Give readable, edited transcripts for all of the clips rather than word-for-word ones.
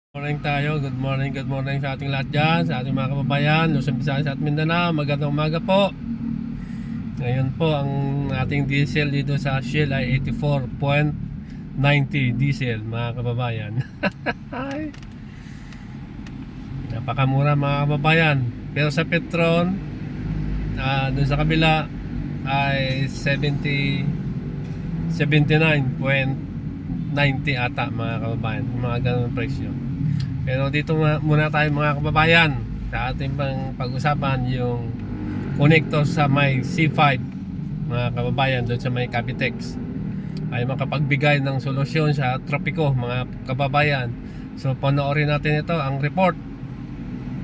Morning tayo, good morning sa ating lahat dyan, sa ating mga kababayan, Luzon, Visayas at Mindanao. Magandang umaga po. Ngayon po ang ating diesel dito sa Shell ay 84.90 diesel, mga kababayan. Napakamura, mga kababayan. Pero sa Petron, dun sa kabila ay 79.90 ata, mga kababayan, mga ganun presyo. Pero dito muna tayo, mga kababayan, sa ating pag-usapan yung connector sa may C5, mga kababayan, doon sa may Cavitex ay makapagbigay ng solusyon sa trapiko, mga kababayan. So panoorin natin ito, ang report,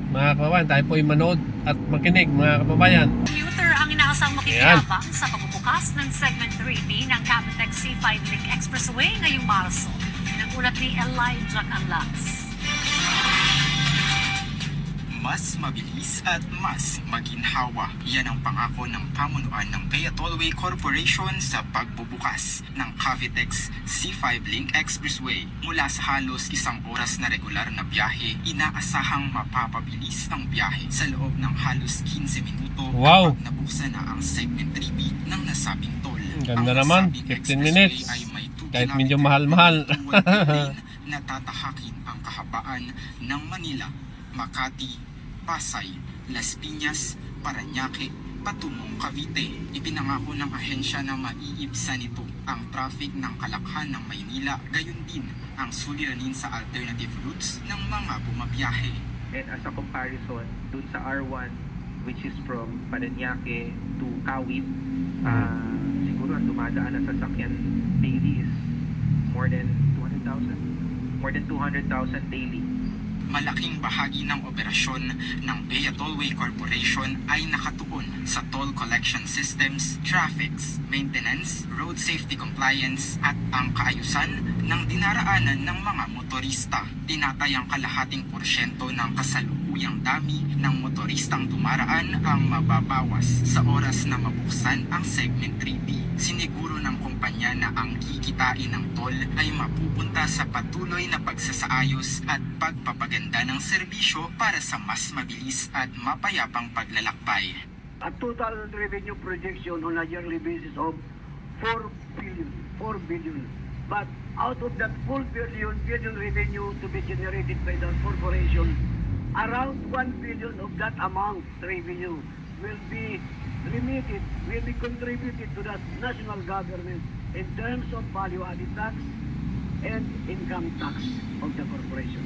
mga kababayan. Tayo po ay manood at makinig, mga kababayan. Commuter ang inaasang makikinabang sa pagbubukas ng Segment 3B ng Cavitex C5 Link Expressway ngayong Marso. Nagulat ni Elijah Canlas. Mas mabilis at mas maginhawa. Yan ang pangako ng pamunuan ng Bea Tollway Corporation sa pagbubukas ng Cavitex C5 Link Expressway. Mula sa halos 1 oras na regular na biyahe, inaasahang mapapabilis ang biyahe sa loob ng halos 15 minuto kapag nabuksan na ang Segment 3B ng nasabing toll. Ganda naman, 15 minutes. Kahit medyo mahal-mahal. na tatahakin ang kahabaan ng Manila, Makati, Pasay, Las Piñas, Parañaque, patungong Cavite. Ipinangako ng ahensya na maiibsan nito ang traffic ng kalakhan ng Maynila, gayon din ang suliranin sa alternative routes ng mga bumabiyahe. And as a comparison, dun sa R1, which is from Parañaque to Kawit, siguro ang dumadaan na sasakyan daily is more than 200,000 daily. Malaking bahagi ng operasyon ng Bea Tollway Corporation ay nakatuon sa toll collection systems, traffics, maintenance, road safety compliance at ang kaayusan ng dinaraanan ng mga motorista. Tinatayang kalahating porsyento ng kasalukuyang dami ng motoristang dumaraan ang mababawas sa oras na mabuksan ang Segment 3B. Siniguro ng kumpanya na ang kikitain ng toll ay mapupunta sa patuloy na pagsasaayos at pagpapaganda ng serbisyo para sa mas mabilis at mapayapang paglalakbay. A total revenue projection on a yearly basis of 4 billion. But out of that 4 billion revenue to be generated by the corporation, around 1 billion of that amount revenue will be contributed to the national government in terms of value-added tax and income tax of the corporation.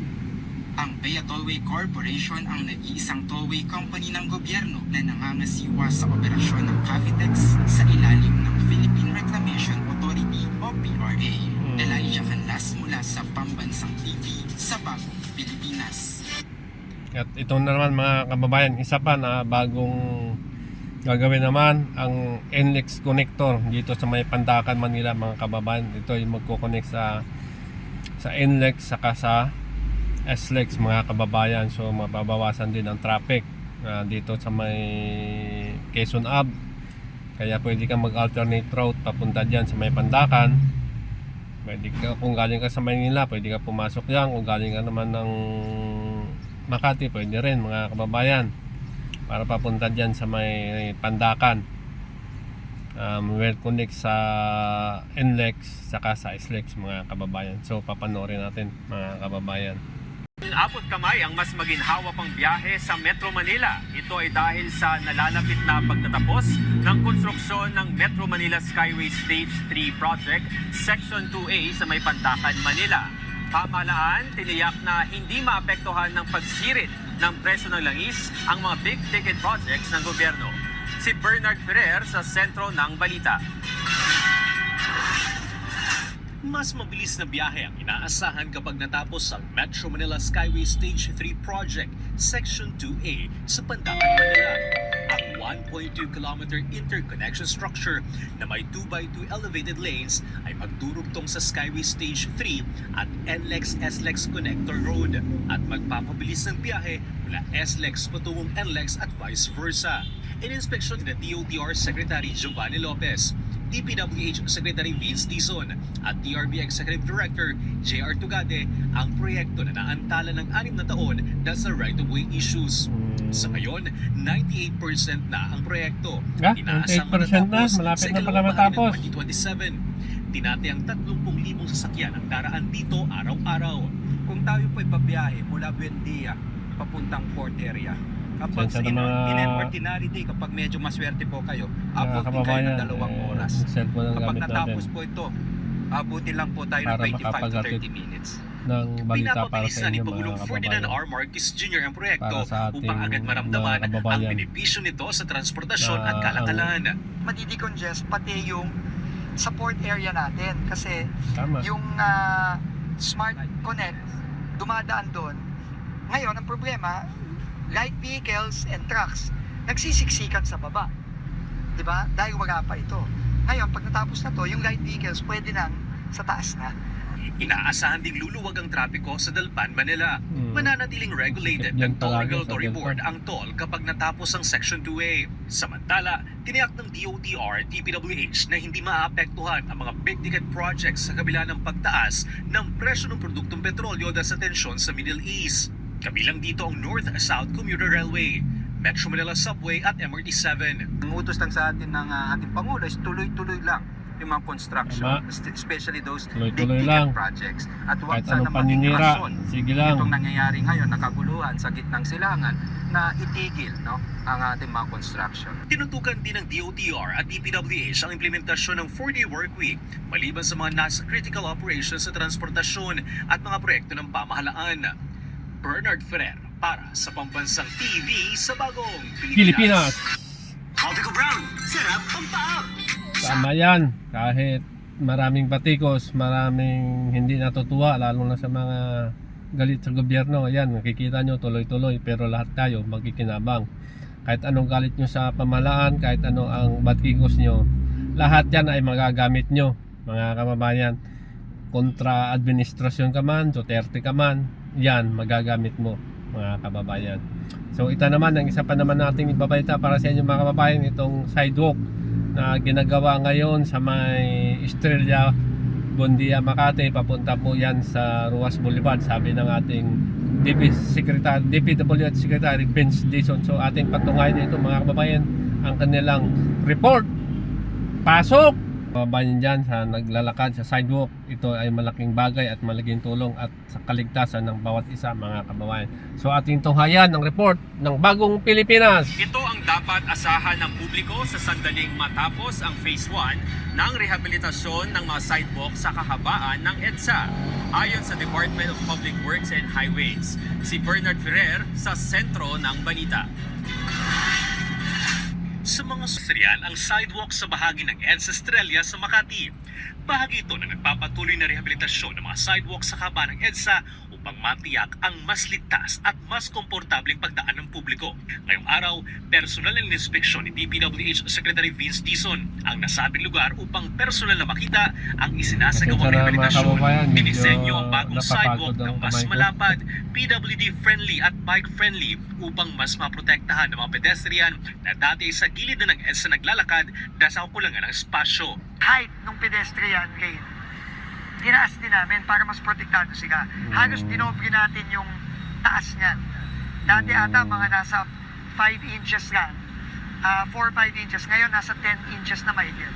Ang Bea Tollway Corporation ang nag-iisang tollway company ng gobyerno na nangangasiwa sa operasyon ng Cavitex sa ilalim ng Philippine Reclamation Authority o PRA. Elijah Canlas mula sa Pambansang TV sa Bagong Pilipinas. At ito na naman, mga kababayan, isa pa na bagong gagawin naman, ang NLEX connector dito sa may Pandacan, Manila, mga kababayan. Ito yung magko-connect sa NLEX saka sa SLEX, mga kababayan. So mababawasan din ang traffic dito sa may Quezon Ave. Kaya pwede kang mag-alternate route papunta dyan sa may Pandacan. Pwede ka, kung galing ka sa Manila, pwede ka pumasok dyan. Kung galing ka naman ng Makati, pwede rin, mga kababayan, para papunta dyan sa may Pandacan. We'll connect sa NLEX saka sa SLEX, mga kababayan. So papanoorin natin, mga kababayan. Abot kamay ang mas maginhawa pang biyahe sa Metro Manila. Ito ay dahil sa nalalapit na pagtatapos ng konstruksyon ng Metro Manila Skyway Stage 3 Project, Section 2A sa may Pandacan, Manila. Pamahalaan, tiniyak na hindi maapektuhan ng pagsirit ng presyo ng langis ang mga big-ticket projects ng gobyerno. Si Bernard Ferrer sa sentro ng balita. Mas mabilis na biyahe ang inaasahan kapag natapos ang Metro Manila Skyway Stage 3 Project, Section 2A sa Pandacan, Manila. Ang 1.2-kilometer interconnection structure na may 2x2 elevated lanes ay magdurugtong sa Skyway Stage 3 at NLEX-SLEX Connector Road at magpapabilis ng biyahe mula SLEX patungong NLEX at vice versa. In-inspeksyon ni DOTR Secretary Giovanni Lopez, DPWH Secretary Vince Dizon at TRB Executive Director J.R. Tugade ang proyekto na naantala ng 6 na taon dahil sa right-of-way issues. Sa ngayon, 98% na ang proyekto. Inaasang 98% na, matatapos malapit sa na pala ikalawang matapos. bahagi ng 2027. Tinatayang 30,000 sasakyan ang daraan dito araw-araw. Kung tayo po ipabiyahe mula Buendia papuntang port area, kapag Saan sa sa mga- in an ordinary day, kapag medyo maswerte po kayo, abutin kayo kababayan, ng 2 oras. cellphone ang Kapag gamit natapos natin po ito, abutin lang po tayo ng Para 25 to makapag-atid 30 minutes. ng balita para Pinapabilis sa na ni inyo Pangulong mga Ferdinand kababayan. R. Marcos Jr. ang proyekto Para sa ating upang agad maramdaman mga kababayan ang benepisyo nito sa transportasyon na at kalakalan. madidecongest pati yung support area natin kasi Tama. yung Smart Connect dumadaan doon. Ngayon, ang problema, light vehicles and trucks nagsisiksikan sa baba. Diba? Dahil wala pa ito. Ngayon, pag natapos na to, yung light vehicles pwede nang sa taas na. Inaasahan ding luluwag ang trapiko sa Dalpan, Manila. Mananatiling regulated Yan ng Toll palagi Regulatory sa Board Dalpan. ang toll kapag natapos ang Section 2A. Samantala, tiniyak ng DOTR at DPWH na hindi maapektuhan ang mga big ticket projects sa kabila ng pagtaas ng presyo ng produktong petrolyo dahil sa tensyon sa Middle East. Kabilang dito ang North-South Commuter Railway, Metro Manila Subway at MRT-7. Ang utos lang sa atin ng ating Pangulo is tuloy-tuloy lang yung mga construction, Tama. especially those Tuloy-tuloy big ticket lang. projects. At huwag Kahit sana anong maging paninira, rason sige lang. itong nangyayari ngayon, nakaguluhan sa gitnang silangan, na itigil ang ating mga construction. Tinutukan din ng DOTR at DPWH ang implementasyon ng 4-day workweek maliban sa mga nasa critical operations sa transportasyon at mga proyekto ng pamahalaan. Bernard Ferrer para sa Pambansang TV sa Bagong Pilipinas. Hobby ko Brown, sarap pampaap! Tama yan. Kahit maraming batikos, maraming hindi natutuwa, lalo na sa mga galit sa gobyerno. Ayan, nakikita nyo tuloy-tuloy, pero lahat tayo magkikinabang. Kahit anong galit nyo sa pamahalaan, kahit ano ang batikos nyo, lahat yan ay magagamit nyo, mga kababayan. Kontra administrasyon ka man, Duterte ka man, yan, magagamit mo, mga kababayan. So ito naman, ang isa pa naman nating ibabalita para sa inyo mga kababayan, itong sidewalk na ginagawa ngayon sa may Estrella Buendia, Makati. Papunta po yan sa Ruas Boulevard, sabi ng ating DPWH Secretary Vince Dizon. So ating patungayan ito mga kababayan, ang kanilang report. Pasok! Kababayan dyan sa naglalakad sa sidewalk, ito ay malaking bagay at malaking tulong at sa kaligtasan ng bawat isa mga kababayan. So ating tunghayan ng report ng Bagong Pilipinas. Ito ang dapat asahan ng publiko sa sandaling matapos ang Phase 1 ng rehabilitasyon ng mga sidewalk sa kahabaan ng EDSA. Ayon sa Department of Public Works and Highways, si Bernard Ferrer sa sentro ng balita. Sa mga sasrian ang sidewalk sa bahagi ng EDSA Estrella sa Makati. Bahagi ito na nagpapatuloy na rehabilitasyon ng mga sidewalk sa kahabaan ng EDSA upang matiyak ang mas ligtas at mas komportableng pagdaan ng publiko. Ngayong araw, personal na inspeksyon ni DPWH Secretary Vince Dizon ang nasabing lugar upang personal na makita ang isinasagawang Pasensya na, mga rehabilitasyon. kababayan, medyo Dinisenyo ang bagong napapagod sidewalk ang na mas kamay ko. malapad, PWD-friendly at bike-friendly upang mas maprotektahan ng mga pedestrian na dati sa gilid na ng EDSA naglalakad dahil sa kakulangan ng espasyo. Height ng pedestrian lane, tinaas din namin para mas protektado sila. Halos dinoble natin yung taas niyan. Dati ata mga nasa 5 inches lang, 4-5 inches. Ngayon nasa 10 inches na mahigit.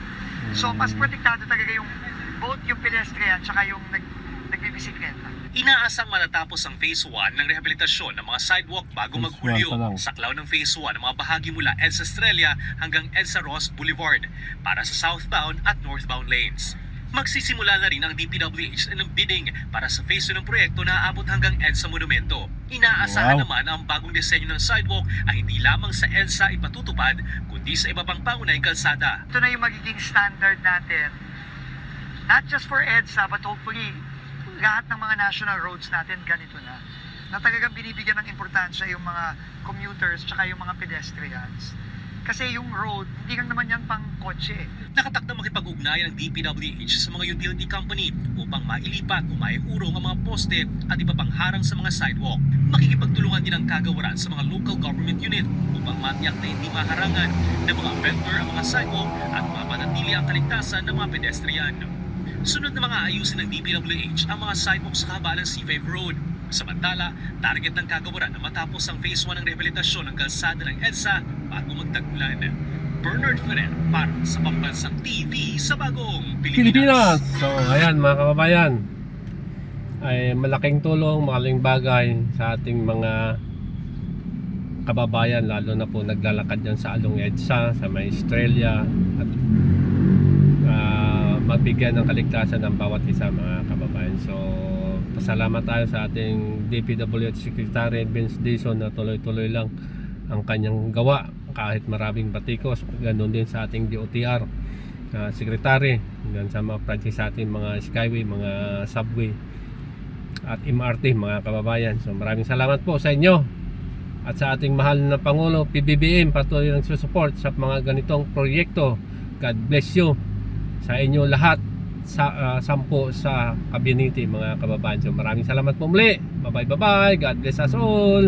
So mas protektado talaga yung both yung pedestrian tsaka yung nagbibisikleta. Inaasang matatapos ang Phase 1 ng rehabilitasyon ng mga sidewalk bago Phase 1 maghulyo. pa lang. Saklaw ng Phase 1 ang mga bahagi mula EDSA Estrella hanggang EDSA Ross Boulevard para sa southbound at northbound lanes. Magsisimula na rin ang DPWH ng bidding para sa Phase 2 ng proyekto na aabot hanggang EDSA Monumento. Inaasahan Wow. naman ang bagong disenyo ng sidewalk ay hindi lamang sa EDSA ipatutupad, kundi sa iba pang pangunahing kalsada. Ito na yung magiging standard natin. Not just for EDSA, but hopefully lahat ng mga national roads natin ganito na. Na talagang binibigyan ng importansya yung mga commuters tsaka yung mga pedestrians. Kasi yung road, hindi lang naman yan pang kotse. Nakatakdang makipag-ugnayan ng DPWH sa mga utility company upang mailipat o maiurong ang mga poste at iba pang harang sa mga sidewalk. Makikipagtulungan din ang kagawaran sa mga local government unit upang matiyak na hindi maharangan ng mga vendor ang mga sidewalk at mapanatili ang kaligtasan ng mga pedestrian. Sunod na mga ayusin ng DPWH ang mga sidewalk sa kahabaan ng C5 Road. Samantala, target ng kagawaran na matapos ang Phase 1 ng rehabilitasyon ng kalsada ng EDSA bago magtag-ulan. Bernard Ferrer para sa Pambansang TV sa Bagong Pilipinas. So ayan mga kababayan, ay malaking tulong, malaking bagay sa ating mga kababayan, lalo na po naglalakad dyan sa Along EDSA, sa may Australia, at mabigyan ng kaligtasan ng bawat isa mga kababayan. So pasalamat tayo sa ating DPWH Secretary Vince Dizon na tuloy-tuloy lang ang kanyang gawa kahit maraming batikos. Ganoon din sa ating DOTR Secretary, hanggang sa mga project sa ating mga skyway, mga subway at MRT mga kababayan. So maraming salamat po sa inyo at sa ating mahal na Pangulo PBBM, patuloy ng susupport sa mga ganitong proyekto. God bless you sa inyo lahat, sa 10 sa kabinete mga kababayan. So maraming salamat po muli. Bye bye. God bless us all.